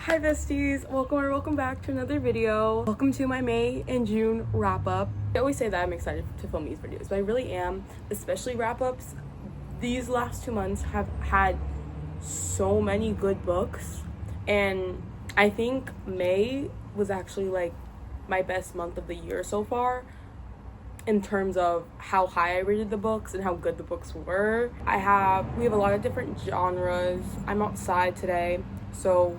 Hi besties, welcome back to another video. Welcome to my May and June wrap up. I always say that I'm excited to film these videos, but I really am, especially wrap ups. These last 2 months have had so many good books, and I think May was actually like my best month of the year so far in terms of how high I rated the books and how good the books were. We have a lot of different genres. I'm outside today, so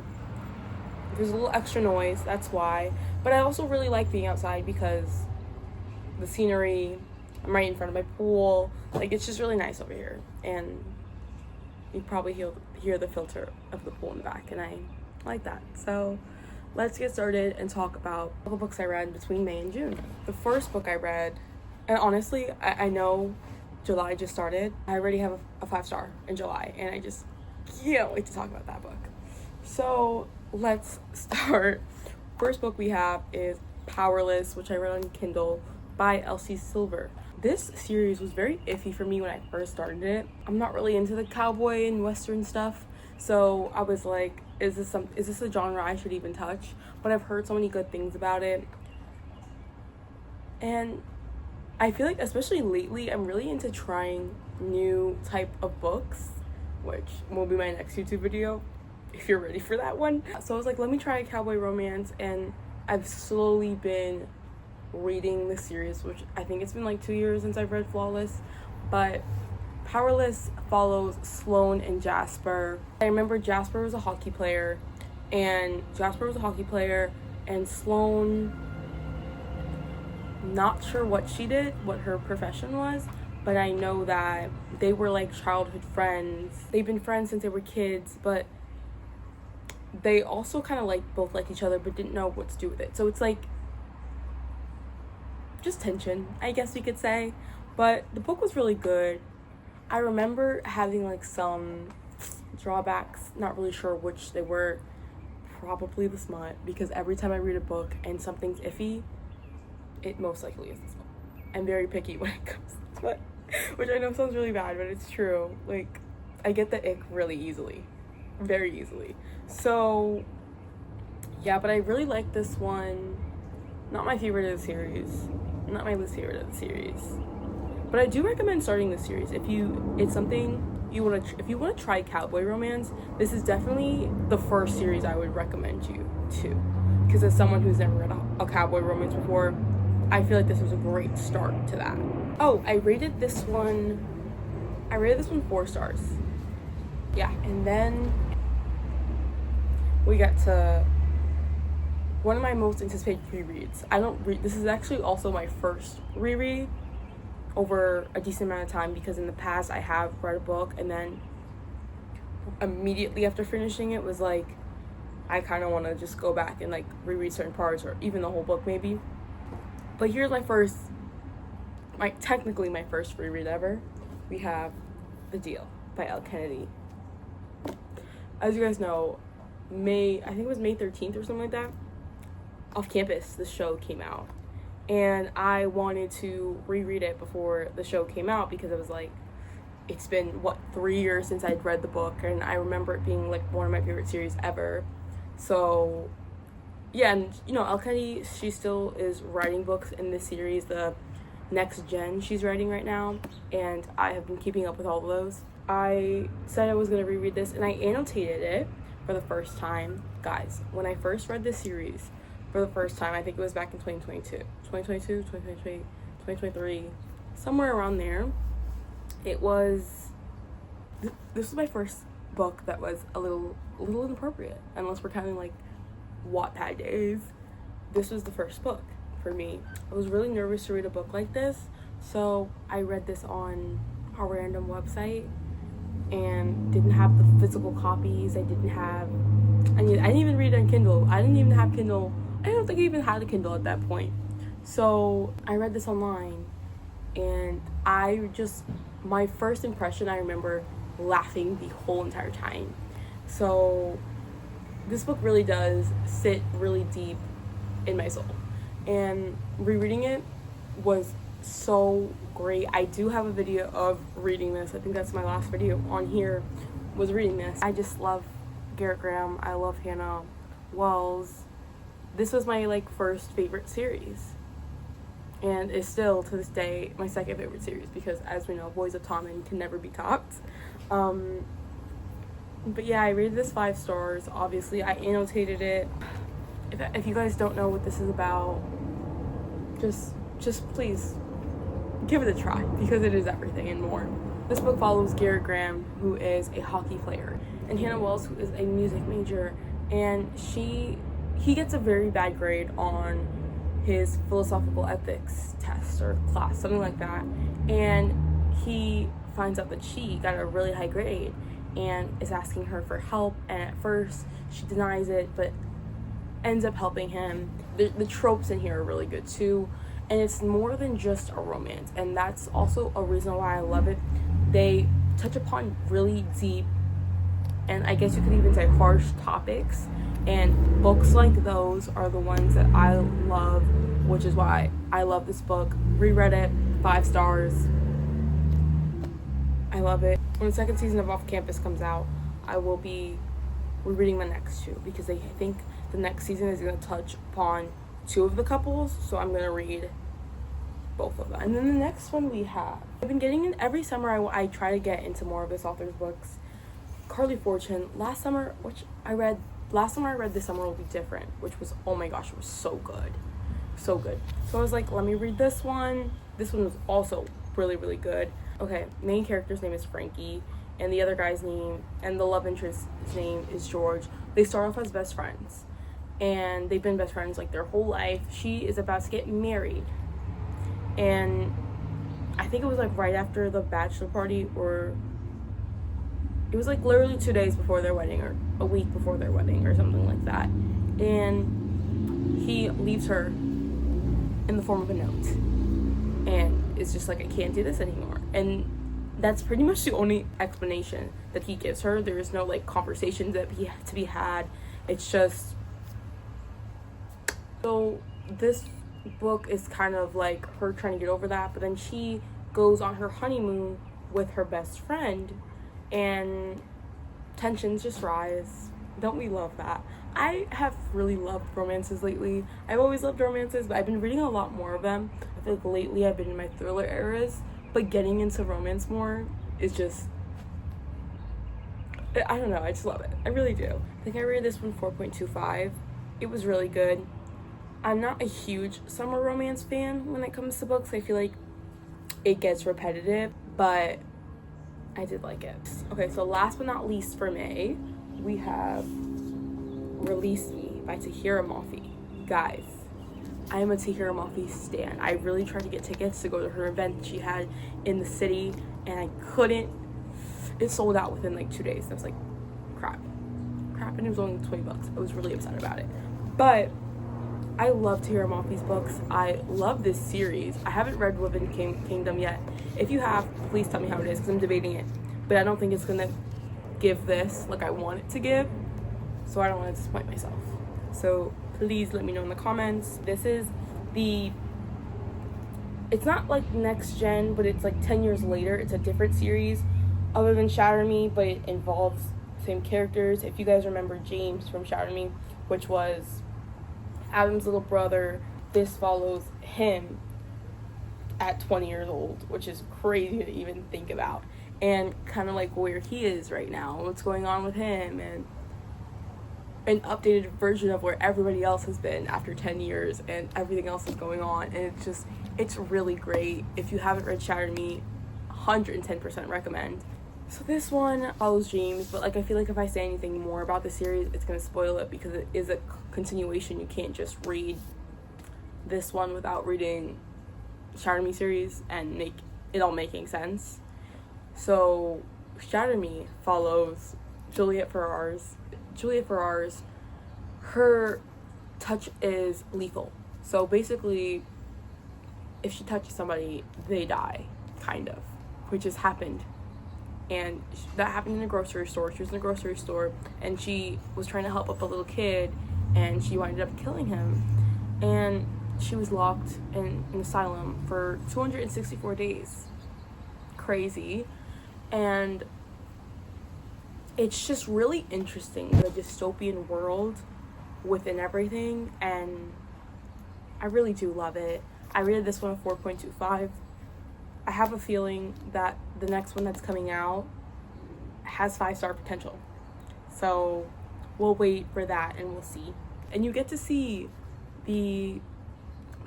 there's a little extra noise, that's why. But I also really like being outside because the scenery, I'm right in front of my pool. Like, it's just really nice over here. And you probably hear the filter of the pool in the back, and I like that. So let's get started and talk about all the books I read between May and June. The first book I read, and honestly, I know July just started. I already have a 5-star in July, and I just can't wait to talk about that book. So let's start. First book we have is Powerless, which I read on Kindle by Elsie Silver. This series was very iffy for me when I first started it. I'm not really into the cowboy and western stuff, so I was like, is this a genre I should even touch? But I've heard so many good things about it, and I feel like, especially lately, I'm really into trying new type of books, which will be my next YouTube video if you're ready for that one. So I was like, let me try a cowboy romance, and I've slowly been reading the series, which I think it's been like 2 years since I've read Flawless. But Powerless follows Sloane and Jasper. I remember Jasper was a hockey player, and Sloane, not sure what she did, what her profession was, but I know that they were like childhood friends. They've been friends since they were kids, but they also kind of both like each other but didn't know what to do with it. So it's like just tension, I guess you could say. But the book was really good. I remember having like some drawbacks, not really sure which they were. Probably the smut, because every time I read a book and something's iffy, it most likely is the smut. I'm very picky when it comes to smut, which I know sounds really bad, but it's true. Like, I get the ick really easily, very easily. So yeah, but I really like this one. Not my favorite of the series, not my least favorite of the series, but I do recommend starting this series if it's something you want to. If you want to try cowboy romance, this is definitely the first series I would recommend you to, because as someone who's never read a cowboy romance before, I feel like this was a great start to that. Oh, I rated this one 4 stars. Yeah, and then we get to one of my most anticipated rereads. This is actually also my first reread over a decent amount of time, because in the past I have read a book and then immediately after finishing it was like, I kind of want to just go back and like reread certain parts or even the whole book maybe. But here's technically my first reread ever. We have The Deal by Elle Kennedy. As you guys know, I think it was May 13th or something like that, Off Campus, the show came out, and I wanted to reread it before the show came out, because it was like, it's been 3 years since I'd read the book, and I remember it being like one of my favorite series ever. So yeah, and Elle Kennedy, she still is writing books in this series, the next gen she's writing right now, and I have been keeping up with all of those. I said I was going to reread this, and I annotated it for the first time. Guys, when I first read this series for the first time, I think it was back in 2023, somewhere around there. This was my first book that was a little inappropriate, unless we're counting like Wattpad days. This was the first book for me. I was really nervous to read a book like this, so I read this on a random website and didn't have the physical copies. I didn't even read it on Kindle. I didn't even have Kindle. I don't think I even had a Kindle at that point. So I read this online, and my first impression, I remember laughing the whole entire time. So this book really does sit really deep in my soul, and rereading it was so great. I do have a video of reading this. I think that's my last video on here, was reading this. I just love Garrett Graham. I love Hannah Wells, this was my like first favorite series, and is still to this day my second favorite series because, as we know, Boys of Tommen can never be topped. But yeah, I rated this 5 stars. Obviously, I annotated it. If you guys don't know what this is about, just please give it a try because it is everything and more. This book follows Garrett Graham, who is a hockey player, and Hannah Wells, who is a music major, and he gets a very bad grade on his philosophical ethics test or class, something like that, and he finds out that she got a really high grade and is asking her for help, and at first she denies it but ends up helping him. The tropes in here are really good too, and it's more than just a romance, and that's also a reason why I love it. They touch upon really deep, and I guess you could even say harsh topics, and books like those are the ones that I love, which is why I love this book. Reread it, 5 stars. I love it. When the second season of Off Campus comes out, I will be rereading the next 2 because I think the next season is going to touch upon 2 of the couples, so I'm going to read both of them. And then the next one we have, I've been getting in every summer. I try to get into more of this author's books. Carly Fortune. Last summer I read This Summer Will Be Different, which was, oh my gosh, it was so good. So good. So I was like, let me read this one. This one was also really, really good. Okay, main character's name is Frankie, and the other guy's name, and the love interest's name is George. They start off as best friends, and they've been best friends like their whole life. She is about to get married, and I think it was like right after the bachelor party, or it was like literally 2 days before their wedding, or a week before their wedding, or something like that. And he leaves her in the form of a note, and it's just like, I can't do this anymore. And that's pretty much the only explanation that he gives her. There is no like conversations that to be had. It's just, so this book is kind of like her trying to get over that, but then she goes on her honeymoon with her best friend, and tensions just rise. Don't we love that? I have really loved romances lately. I've always loved romances, but I've been reading a lot more of them. I feel like lately I've been in my thriller eras, but getting into romance more is just, I don't know, I just love it. I really do. I think I rated this one 4.25. It was really good. I'm not a huge summer romance fan when it comes to books. I feel like it gets repetitive, but I did like it. Okay, so last but not least for May, we have Release Me by Tahereh Mafi. Guys, I am a Tahereh Mafi stan. I really tried to get tickets to go to her event she had in the city, and I couldn't. It sold out within like 2 days. I was like, crap, and it was only $20. I was really upset about it. But I love Tahereh Mafi's books. I love this series. I haven't read Woven Kingdom yet. If you have, please tell me how it is, because I'm debating it. But I don't think it's gonna give this like I want it to give, so I don't want to disappoint myself. So please let me know in the comments. This is it's not like next gen, but it's like 10 years later. It's a different series other than Shatter Me, but it involves same characters. If you guys remember James from Shatter Me, which was Adam's little brother, this follows him at 20 years old, which is crazy to even think about, and kind of like where he is right now, what's going on with him, and an updated version of where everybody else has been after 10 years and everything else is going on. And it's really great. If you haven't read Shatter Me, 110% recommend. So this one follows James, but like I feel like if I say anything more about the series, it's gonna spoil it because it is a continuation. You can't just read this one without reading Shatter Me series and make it all making sense. So Shatter Me follows Juliet Ferrars. Her touch is lethal. So basically, if she touches somebody, they die, kind of, which has happened. And that happened in a grocery store. She was in a grocery store, and she was trying to help up a little kid, and she ended up killing him. And she was locked in an asylum for 264 days. Crazy. And it's just really interesting, the dystopian world within everything, and I really do love it. I rated this one a 4.25. I have a feeling that the next one that's coming out has 5-star potential. So we'll wait for that and we'll see. And you get to see the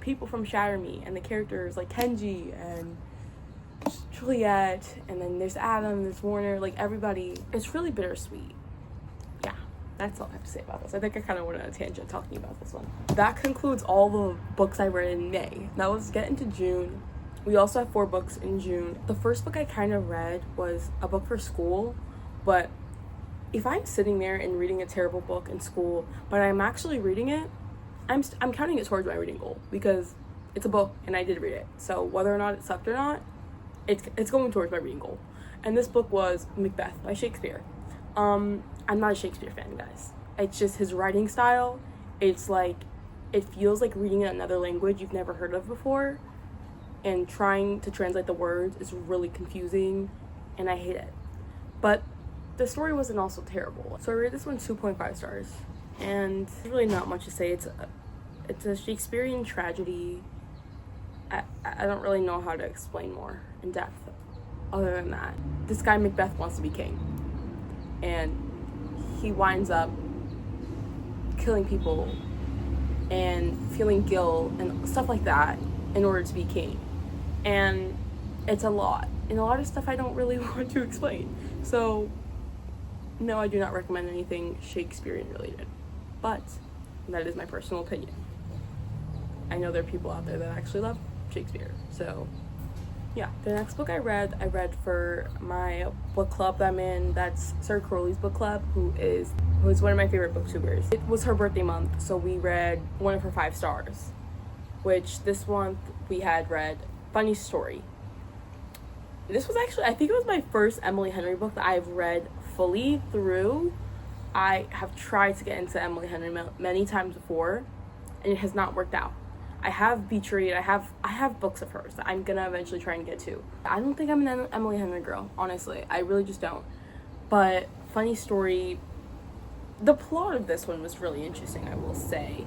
people from Shatter Me and the characters like Kenji and Juliet, and then there's Adam, there's Warner, like everybody. It's really bittersweet. Yeah, that's all I have to say about this. I think I kind of went on a tangent talking about this one. That concludes all the books I read in May. Now let's get into June. We also have 4 books in June. The first book I kind of read was a book for school, but if I'm sitting there and reading a terrible book in school, but I'm actually reading it, I'm counting it towards my reading goal because it's a book and I did read it. So whether or not it sucked or not, it's going towards my reading goal. And this book was Macbeth by Shakespeare. I'm not a Shakespeare fan, guys. It's just his writing style. It's like, it feels like reading in another language you've never heard of before, and trying to translate the words is really confusing, and I hate it. But the story wasn't also terrible. So I rated this one 2.5 stars, and there's really not much to say. It's a Shakespearean tragedy. I don't really know how to explain more in depth other than that. This guy Macbeth wants to be king, and he winds up killing people and feeling guilt and stuff like that in order to be king. And it's a lot, and a lot of stuff I don't really want to explain. So no, I do not recommend anything Shakespearean related, but that is my personal opinion. I know there are people out there that actually love Shakespeare. So yeah, the next book I read for my book club that I'm in. That's Sir Crowley's book club, who is one of my favorite booktubers. It was her birthday month, so we read one of her 5 stars, which this month we had read Funny Story. This was actually, I think it was my first Emily Henry book that I've read fully through. I have tried to get into Emily Henry many times before, and it has not worked out. I have Beach Read, I have books of hers that I'm gonna eventually try and get to. I don't think I'm an Emily Henry girl, honestly. I really just don't. But Funny Story, the plot of this one was really interesting, I will say.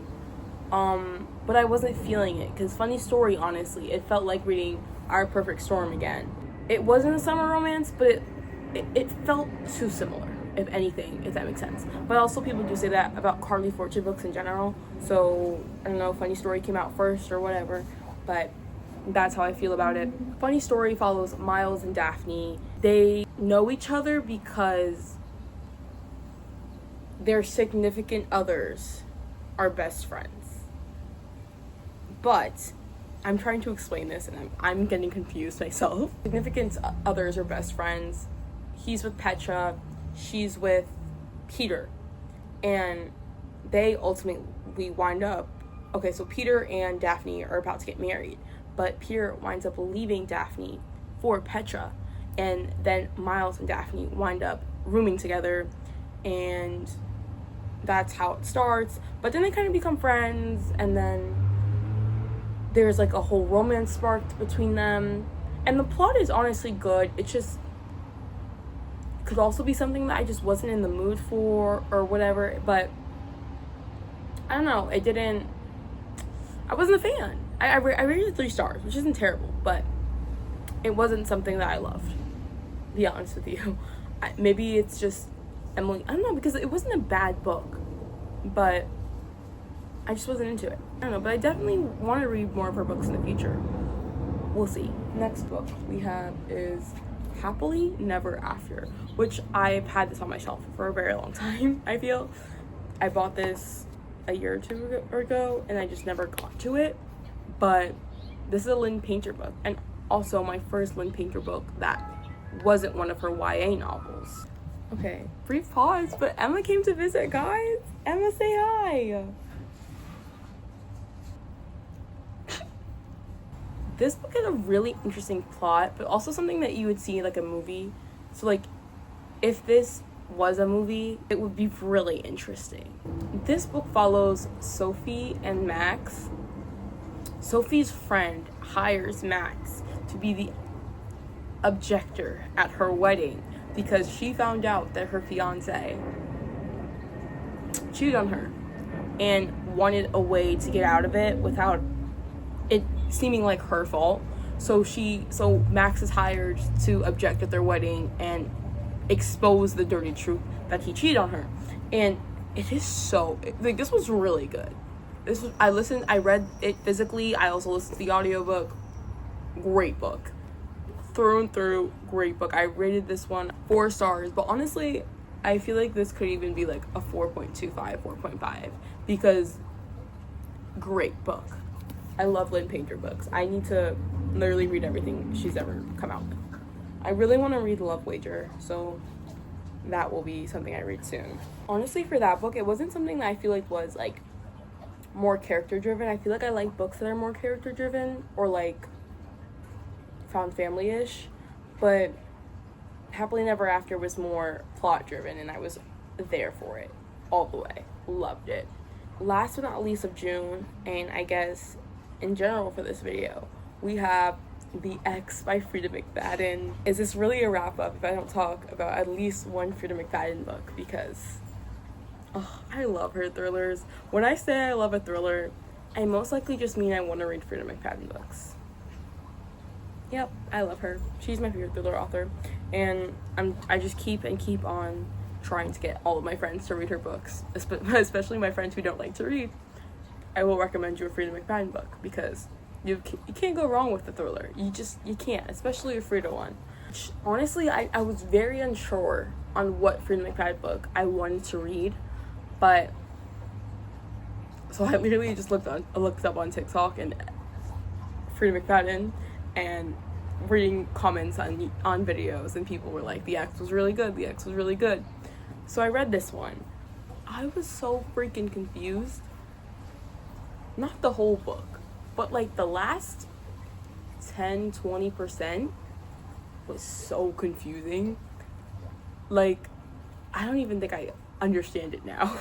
But I wasn't feeling it, because Funny Story, honestly, it felt like reading Our Perfect Storm again. It wasn't a summer romance, but it felt too similar, if anything, if that makes sense. But also people do say that about Carly Fortune books in general, so I don't know, Funny Story came out first or whatever, but that's how I feel about it. Funny Story follows Miles and Daphne. They know each other because their significant others are best friends. But I'm trying to explain this and I'm getting confused myself. Significant others are best friends. He's with Petra, she's with Peter, and they ultimately wind up, okay, so Peter and Daphne are about to get married, but Peter winds up leaving Daphne for Petra, and then Miles and Daphne wind up rooming together, and that's how it starts. But then they kind of become friends, and then there's like a whole romance sparked between them, and the plot is honestly good. It's just could also be something that I just wasn't in the mood for or whatever, but I don't know, I wasn't a fan. I rated 3 stars, which isn't terrible, but it wasn't something that I loved, to be honest with you. Maybe it's just Emily, I don't know, because it wasn't a bad book, but I just wasn't into it. I don't know, but I definitely want to read more of her books in the future. We'll see. Next book we have is Happily Never After, which I've had this on my shelf for a very long time, I feel. I bought this a year or 2 ago, and I just never got to it. But this is a Lynn Painter book, and also my first Lynn Painter book that wasn't one of her YA novels. Okay, brief pause, but Emma came to visit, guys. Emma, say hi. This book had a really interesting plot, but also something that you would see in like a movie. So like, if this was a movie, it would be really interesting. This book follows Sophie and Max. Sophie's friend hires Max to be the objector at her wedding because she found out that her fiance cheated on her. and wanted a way to get out of it without it seeming like her fault. So Max is hired to object at their wedding and expose the dirty truth that he cheated on her. And it is so, like, this was really good. I read it physically, I also listened to the audiobook. Great book. Through and through, great book. I rated this one 4 stars, but honestly, I feel like this could even be like a 4.25, 4.5, because great book. I love Lynn Painter books. I need to literally read everything she's ever come out with. I really want to read Love Wager, so that will be something I read soon. Honestly, for that book, it wasn't something that I feel like was like more character driven. I feel like I like books that are more character driven or like found family-ish, but Happily Never After was more plot driven, and I was there for it all the way. Loved it. Last but not least of June, and I guess in general for this video, we have The Ex by Frida McFadden. Is this really a wrap up if I don't talk about at least one Frida McFadden book? Because I love her thrillers. When I say I love a thriller, I most likely just mean I want to read Frida McFadden books. Yep, I love her. She's my favorite thriller author, and I just keep on trying to get all of my friends to read her books, especially my friends who don't like to read. I will recommend you a Frida McFadden book because you can't go wrong with the thriller. You can't, especially a Frida one. Honestly, I was very unsure on what Frida McFadden book I wanted to read, but so I literally just looked up on TikTok and Frida McFadden and reading comments on videos, and people were like, the Ex was really good, the Ex was really good. So I read this one. I was so freaking confused. Not the whole book, but like the last 10-20% was so confusing. Like, I don't even think I understand it now.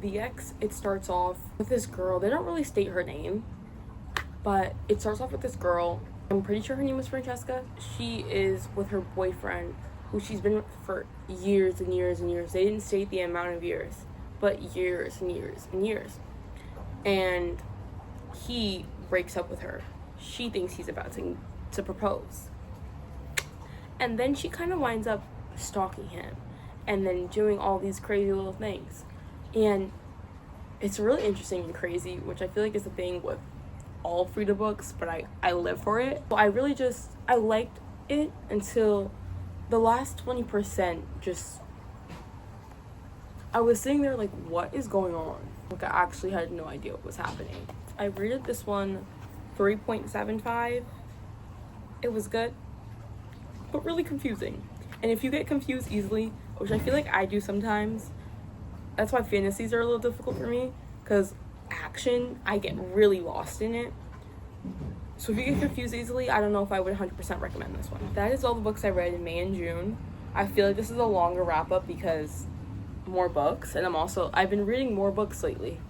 The Ex, it starts off with this girl. They don't really state her name, but it starts off with this girl. I'm pretty sure her name is Francesca. She is with her boyfriend, who she's been with for years and years and years. They didn't state the amount of years, but years and years and years. And he breaks up with her. She thinks he's about to propose. And then she kind of winds up stalking him and then doing all these crazy little things. And it's really interesting and crazy, which I feel like is the thing with all Frida books, but I live for it. So I liked it until the last 20% I was sitting there like, what is going on? Like, I actually had no idea what was happening. I rated this one 3.75. It was good, but really confusing. And if you get confused easily, which I feel like I do sometimes, that's why fantasies are a little difficult for me, because action, I get really lost in it. So if you get confused easily, I don't know if I would 100% recommend this one. That is all the books I read in May and June. I feel like this is a longer wrap-up because more books, and I've been reading more books lately.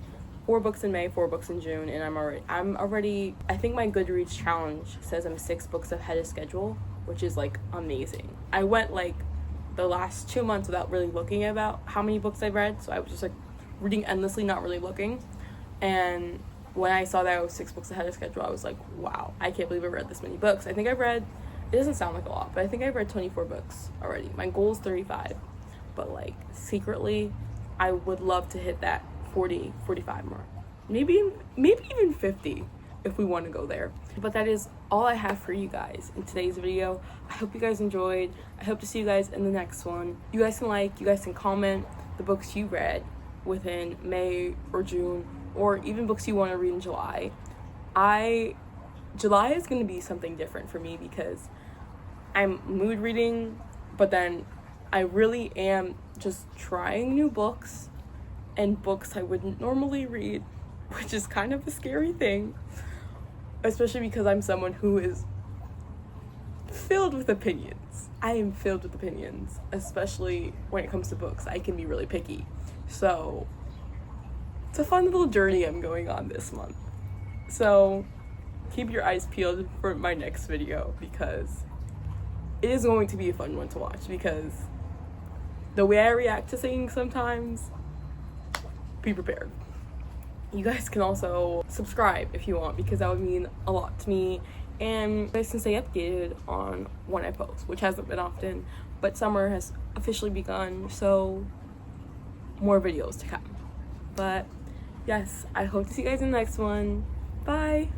4 books in May, 4 books in June, and I'm already, I think my Goodreads challenge says I'm 6 books ahead of schedule, which is like amazing. I went like the last 2 months without really looking about how many books I've read, so I was just like reading endlessly, not really looking. And when I saw that I was 6 books ahead of schedule, I was like, wow, I can't believe I read this many books. I think I've read, it doesn't sound like a lot, but I think I've read 24 books already. My goal is 35, but like secretly, I would love to hit that 40, 45 mark. Maybe even 50 if we want to go there. But that is all I have for you guys in today's video. I hope you guys enjoyed. I hope to see you guys in the next one. You guys can comment the books you read within May or June, or even books you want to read in July. July is going to be something different for me because I'm mood reading, but then I really am just trying new books and books I wouldn't normally read, which is kind of a scary thing, especially because I'm someone who is filled with opinions. I am filled with opinions, especially when it comes to books. I can be really picky. So it's a fun little journey I'm going on this month. So keep your eyes peeled for my next video because it is going to be a fun one to watch, because the way I react to things sometimes, be prepared. you guys can also subscribe if you want, because that would mean a lot to me, and you guys can stay updated on when I post, which hasn't been often, but summer has officially begun, so more videos to come. But yes, I hope to see you guys in the next one. Bye.